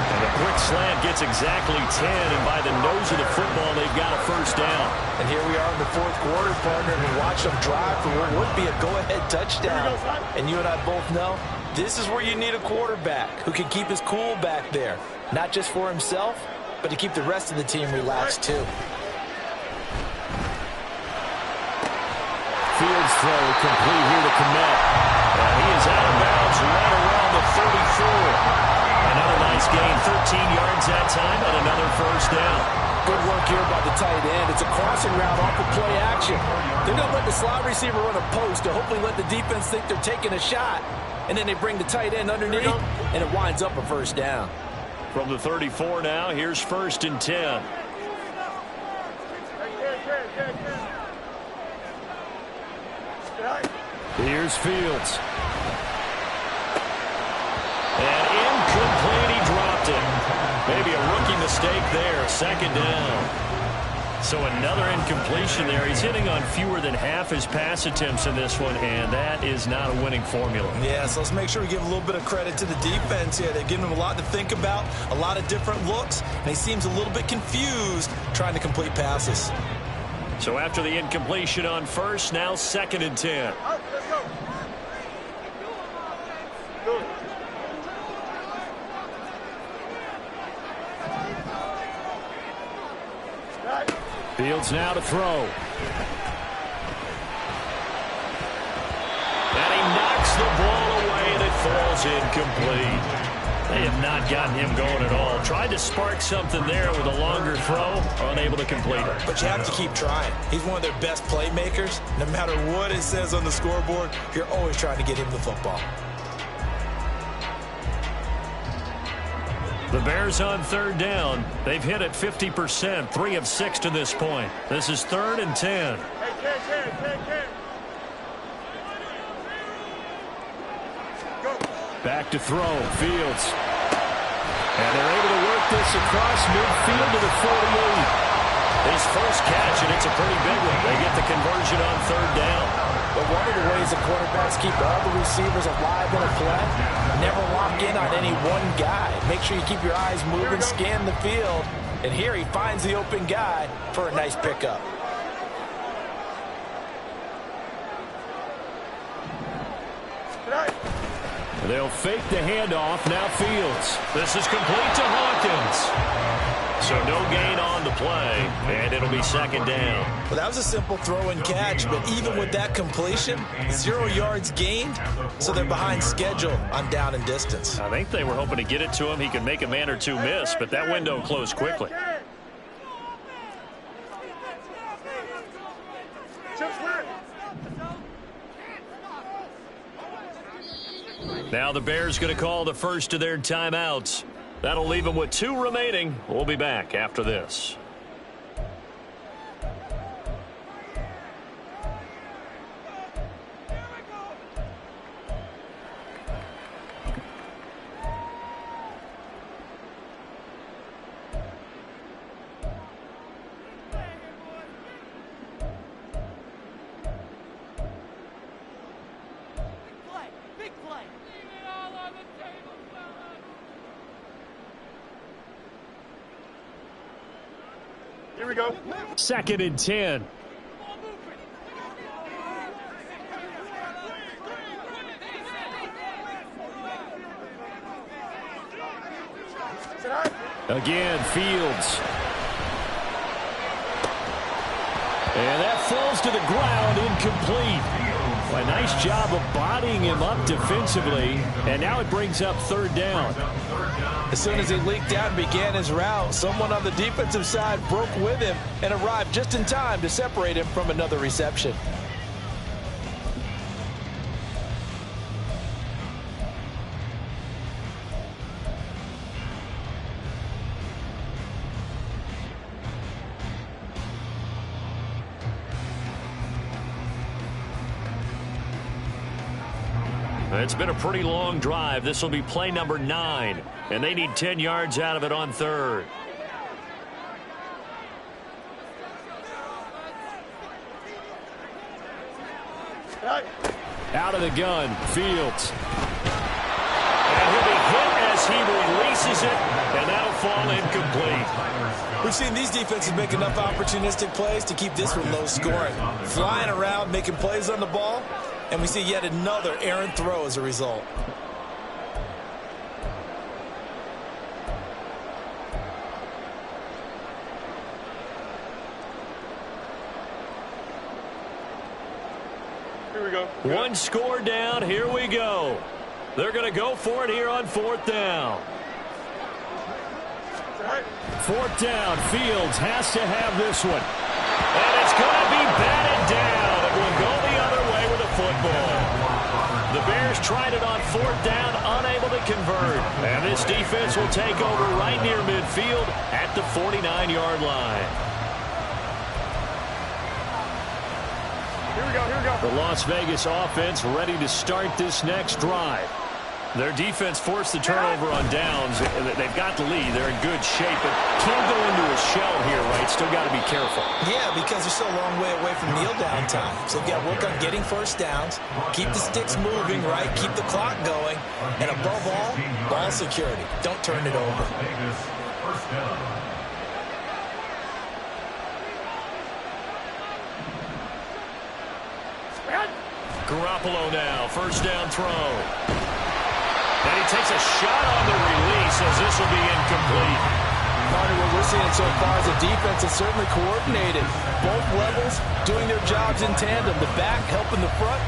S1: And the quick slant gets exactly 10. And by the nose of the football, they've got a first down.
S4: And here we are in the fourth quarter, partner, and watch them drive for what would be a go-ahead touchdown. And you and I both know this is where you need a quarterback who can keep his cool back there. Not just for himself, but to keep the rest of the team relaxed too.
S1: Fields throw complete here to Kmet. And he is out of bounds right around the 34. Another nice gain, 13 yards that time, and another first down.
S4: Good work here by the tight end. It's a crossing route off of play action. They're going to let the slot receiver run a post to hopefully let the defense think they're taking a shot. And then they bring the tight end underneath, and it winds up a first down.
S1: From the 34 now, here's 1st and 10. Here's Fields. And incomplete, he dropped it. Maybe a rookie mistake there, 2nd down. So another incompletion there. He's hitting on fewer than half his pass attempts in this one, and that is not a winning formula.
S4: Yeah, so let's make sure we give a little bit of credit to the defense here. They're giving him a lot to think about, a lot of different looks, and he seems a little bit confused trying to complete passes.
S1: So after the incompletion on first, now 2nd and 10. Fields now to throw. And he knocks the ball away, and it falls incomplete. They have not gotten him going at all. Tried to spark something there with a longer throw, unable to complete it.
S4: But you have to keep trying. He's one of their best playmakers. No matter what it says on the scoreboard, you're always trying to get him the football.
S1: The Bears on 3rd down. They've hit it 50%, 3 of 6 to this point. This is 3rd and 10. Back to throw, Fields. And they're able to work this across midfield to the 48. His first catch, and it's a pretty big one. They get the conversion on 3rd down.
S4: But one of the ways the quarterbacks keep all the receivers alive in a play, never lock in on any one guy. Make sure you keep your eyes moving, scan the field. And here he finds the open guy for a nice pickup.
S2: They'll fake the handoff. Now Fields.
S1: This is complete to Hawkins. So no gain on the play, and it'll be second down.
S4: Well, that was a simple throw and catch, but even with that completion, 0 yards gained, so they're behind schedule on down and distance.
S1: I think they were hoping to get it to him. He could make a man or two miss, but that window closed quickly. Now the Bears going to call the first of their timeouts. That'll leave them with 2 remaining. We'll be back after this.
S3: Here we go.
S2: 2nd and 10. Again, Fields. And that falls to the ground, incomplete. A nice job of bodying him up defensively, and now it brings up 3rd down.
S4: As soon as he leaked out and began his route, someone on the defensive side broke with him and arrived just in time to separate him from another reception.
S1: It's been a pretty long drive. This will be play number 9, and they need 10 yards out of it on 3rd.
S2: Out of the gun, Fields.
S1: And he'll be hit as he releases it, and that'll fall incomplete.
S4: We've seen these defenses make enough opportunistic plays to keep this one low scoring. Flying around, making plays on the ball, and we see yet another errant throw as a result.
S3: Here we go.
S1: 1 score down. Here we go. They're going to go for it here on 4th down.
S2: 4th down, Fields has to have this one.
S1: And it's going to be batted down. It will go the other way with a football. The Bears tried it on 4th down, unable to convert. And this defense will take over right near midfield at the 49-yard line.
S3: Here we go. Here we go.
S2: The Las Vegas offense ready to start this next drive.
S1: Their defense forced the turnover on downs. They've got the lead. They're in good shape, but can't go into a shell here, right? Still got to be careful.
S4: Yeah, because they're still a long way away from kneel down time. So they've got to work on getting first downs, keep the sticks moving, right? Keep the clock going. And above all, ball security. Don't turn it over.
S5: Vegas, first down.
S1: Garoppolo now, first down throw. And he takes a shot on the release as this will be incomplete.
S4: Carter, what we're seeing so far is the defense is certainly coordinated. Both levels doing their jobs in tandem. The back helping the front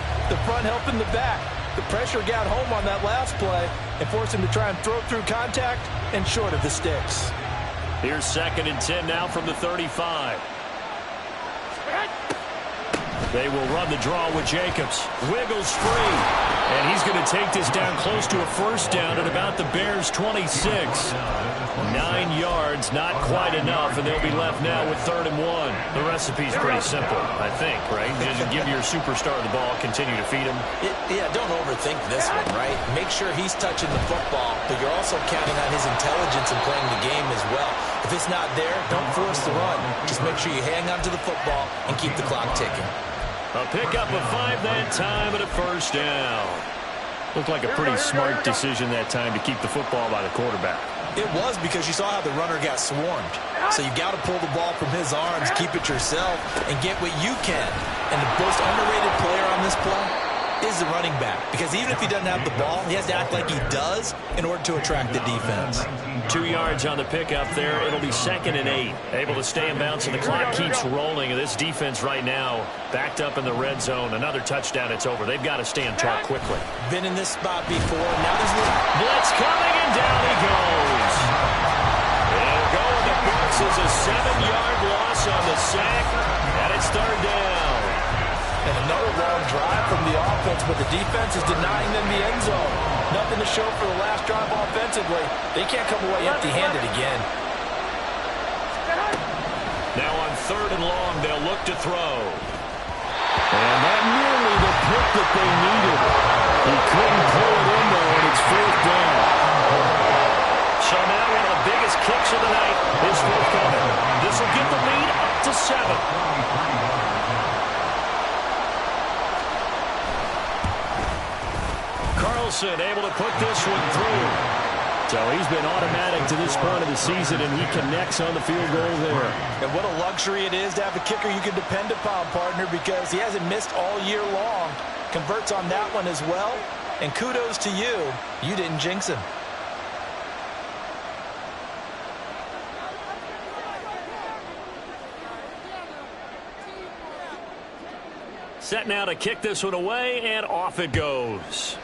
S4: helping the back. The pressure got home on that last play and forced him to try and throw through contact and short of the sticks.
S1: Here's 2nd and 10 now from the 35. They will run the draw with Jacobs. Wiggles free. And he's going to take this down close to a first down at about the Bears' 26. 9 yards, not quite enough, and they'll be left now with 3rd and 1. The recipe's pretty simple, I think, right? Just give your superstar the ball, continue to feed him.
S4: Yeah, don't overthink this one, right? Make sure he's touching the football, but you're also counting on his intelligence in playing the game as well. If it's not there, don't force the run. Just make sure you hang on to the football and keep the clock ticking.
S1: A pickup of 5 that time and a first down.
S2: Looked like a pretty smart decision that time to keep the football by the quarterback.
S4: It was, because you saw how the runner got swarmed. So you got to pull the ball from his arms, keep it yourself, and get what you can. And the most underrated player on this play, is the running back, because even if he doesn't have the ball, he has to act like he does in order to attract the defense.
S1: 2 yards on the pickup there. It'll be 2nd and 8. Able to stay in bounds, and the clock keeps rolling. And this defense right now backed up in the red zone. Another touchdown, it's over. They've got to stand tall quickly.
S4: Been in this spot before. Now there's a
S1: blitz coming, and down he goes. It'll go in the books as a 7-yard loss on the sack, and it's 3rd down.
S4: And another long drive from the offense, but the defense is denying them the end zone. Nothing to show for the last drive offensively. They can't come away empty-handed again.
S1: Now on 3rd and long, they'll look to throw.
S2: And that nearly the pick that they needed. He couldn't pull it in, though, and it's 4th down.
S1: So now one of the biggest kicks of the night is forthcoming. This will get the lead up to 7. Carlson able to put this one through.
S2: So he's been automatic to this point of the season, and he connects on the field goal there.
S4: And what a luxury it is to have a kicker you can depend upon, partner, because he hasn't missed all year long. Converts on that one as well. And kudos to you. You didn't jinx him.
S1: Set now to kick this one away, and off it goes.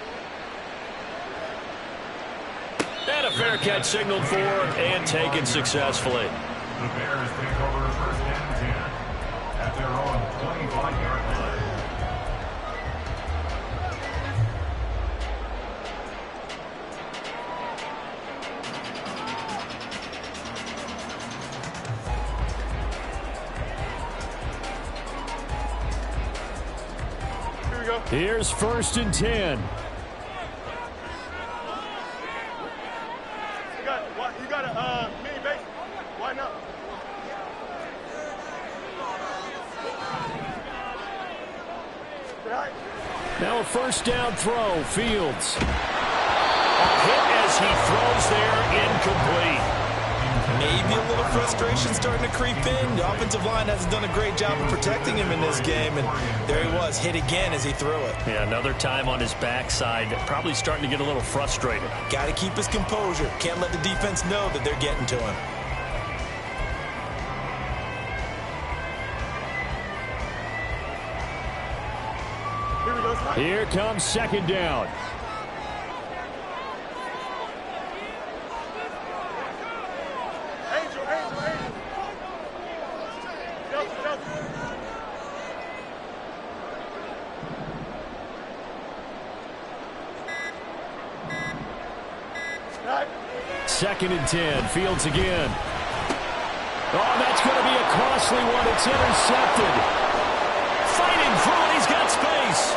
S1: And a fair catch signaled for and taken successfully.
S5: The Bears take over 1st and 10 at their own 25-yard line.
S3: Here we go.
S2: Here's 1st and 10.
S3: You got a mini base. Why not?
S2: Now a 1st down throw. Fields.
S1: A hit as he throws there, incomplete.
S4: Maybe a little frustration starting to creep in. The offensive line hasn't done a great job of protecting him in this game, and there he was, hit again as he threw it.
S1: Yeah, another time on his backside, probably starting to get a little frustrated.
S4: Got to keep his composure. Can't let the defense know that they're getting to him.
S3: Here we go.
S2: Here comes 2nd down.
S3: Angel. Delta.
S2: 2nd and 10. Fields again. Oh, that's going to be a costly one. It's intercepted.
S1: Fighting through it, he's got space.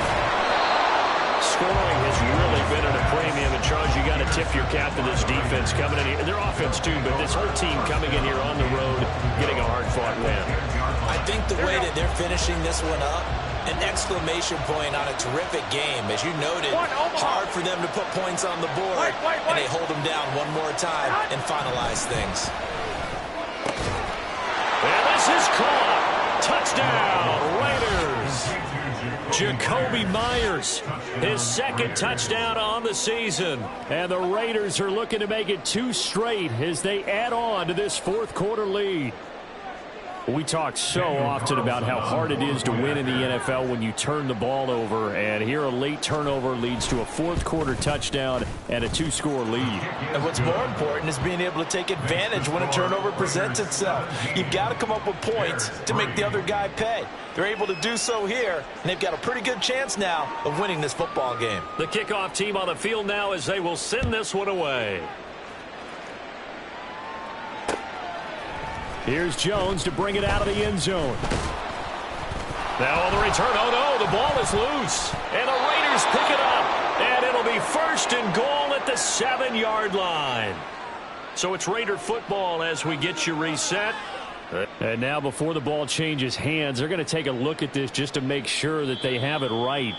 S1: Scoring has really been at a premium, and Charles, you got to tip your cap to this defense coming in here. Their offense too, but this whole team coming in here on the road, getting a hard-fought win.
S4: I think the way that they're finishing this one up, an exclamation point on a terrific game. As you noted, hard for them to put points on the board, and they hold them down one more time and finalize things.
S1: And this is caught. Touchdown, Raiders. Jacoby Myers, his 2nd touchdown on the season.
S2: And the Raiders are looking to make it 2 straight as they add on to this 4th quarter lead. We talk so often about how hard it is to win in the NFL when you turn the ball over, and here a late turnover leads to a 4th quarter touchdown and a 2-score lead.
S4: And what's more important is being able to take advantage when a turnover presents itself. You've got to come up with points to make the other guy pay. They're able to do so here, and they've got a pretty good chance now of winning this football game.
S1: The kickoff team on the field now as they will send this one away.
S2: Here's Jones to bring it out of the end zone.
S1: Now on the return, oh no, the ball is loose. And the Raiders pick it up. And it'll be 1st and goal at the 7-yard line. So it's Raider football as we get you reset.
S2: And now before the ball changes hands, they're going to take a look at this just to make sure that they have it right.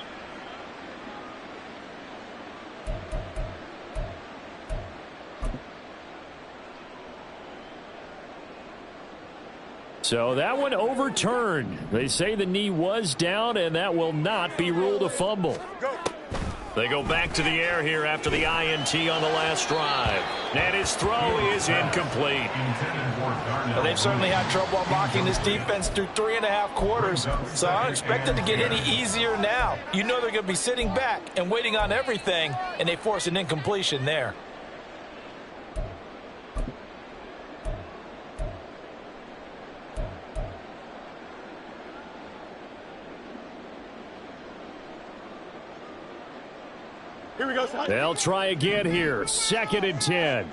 S2: So that one overturned. They say the knee was down, and that will not be ruled a fumble.
S1: They go back to the air here after the INT on the last drive. And his throw is incomplete.
S4: Well, they've certainly had trouble unlocking this defense through 3.5 quarters, so I don't expect it to get any easier now. You know they're going to be sitting back and waiting on everything, and they force an incompletion there.
S3: Here we go, son.
S2: They'll try again here. 2nd and 10.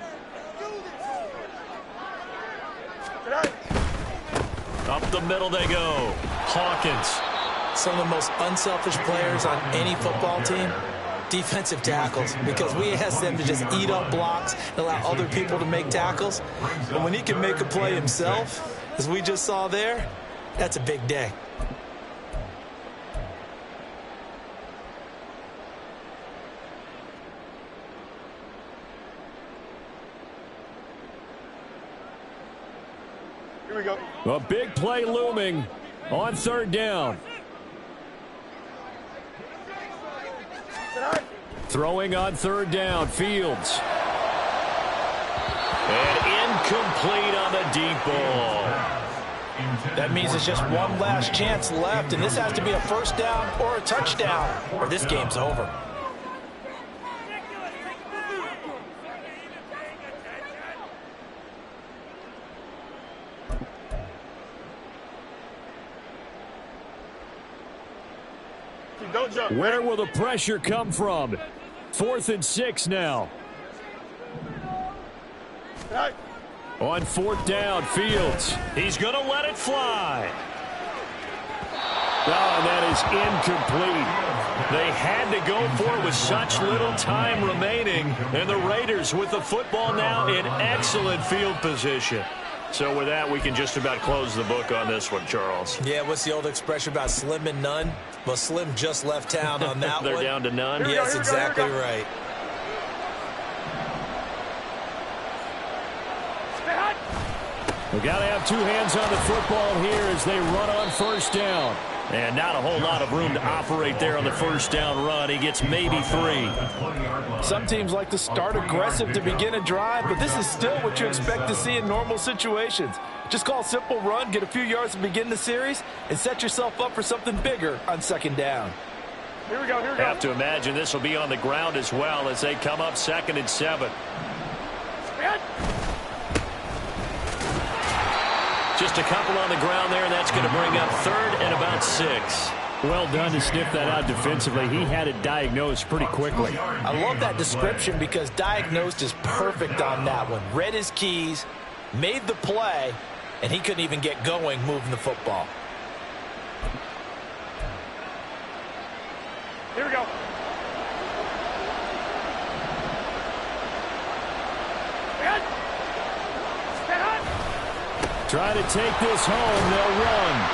S1: Up the middle they go. Hawkins.
S6: Some of the most unselfish players on any football team, defensive tackles, because we ask them to just eat up blocks and allow other people to make tackles. And when he can make a play himself, as we just saw there, that's a big day.
S3: Here we go.
S2: A big play looming on 3rd down. Throwing on 3rd down, Fields.
S1: And incomplete on the deep ball.
S4: That means it's just one last chance left, and this has to be a 1st down or a touchdown, or this game's over.
S3: Don't jump.
S2: Where will the pressure come from? 4th and 6 now.
S3: Right.
S2: On 4th down, Fields.
S1: He's going to let it fly.
S2: Oh, that is incomplete.
S1: They had to go for it with such little time remaining. And the Raiders with the football now in excellent field position. So with that, we can just about close the book on this one, Charles.
S6: Yeah, what's the old expression about slim and none? Well, Slim just left town on that
S1: They're
S6: one.
S1: down to none?
S6: Yes, exactly right.
S2: We got to have 2 hands on the football here as they run on 1st down.
S1: And not a whole lot of room to operate there on the 1st down run. He gets maybe 3.
S4: Some teams like to start aggressive to begin a drive, but this is still what you expect to see in normal situations. Just call a simple run, get a few yards to begin the series, and set yourself up for something bigger on 2nd down.
S3: Here we go. Here we go.
S1: Have to imagine this will be on the ground as well as they come up 2nd and 7. Just a couple on the ground there, and that's going to bring up 3rd and about 6.
S2: Well done to sniff that out defensively. He had it diagnosed pretty quickly.
S4: I love that description because diagnosed is perfect on that one. Read his keys, made the play, and he couldn't even get going moving the football.
S3: Here we go.
S2: Try to take this home. They'll run.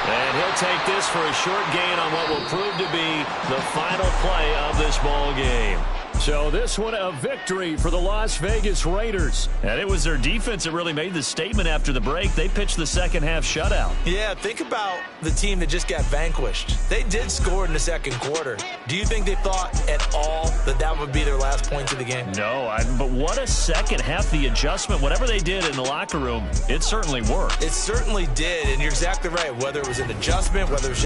S1: And he'll take this for a short gain on what will prove to be the final play of this ball game.
S2: So this one a victory for the Las Vegas Raiders.
S1: And it was their defense that really made the statement after the break. They pitched the 2nd half shutout.
S6: Yeah, think about the team that just got vanquished. They did score in the 2nd quarter. Do you think they thought at all that that would be their last point of the game?
S1: No, but what a 2nd half. The adjustment, whatever they did in the locker room, it certainly worked.
S6: It certainly did, and you're exactly right. Whether it was an adjustment, whether it was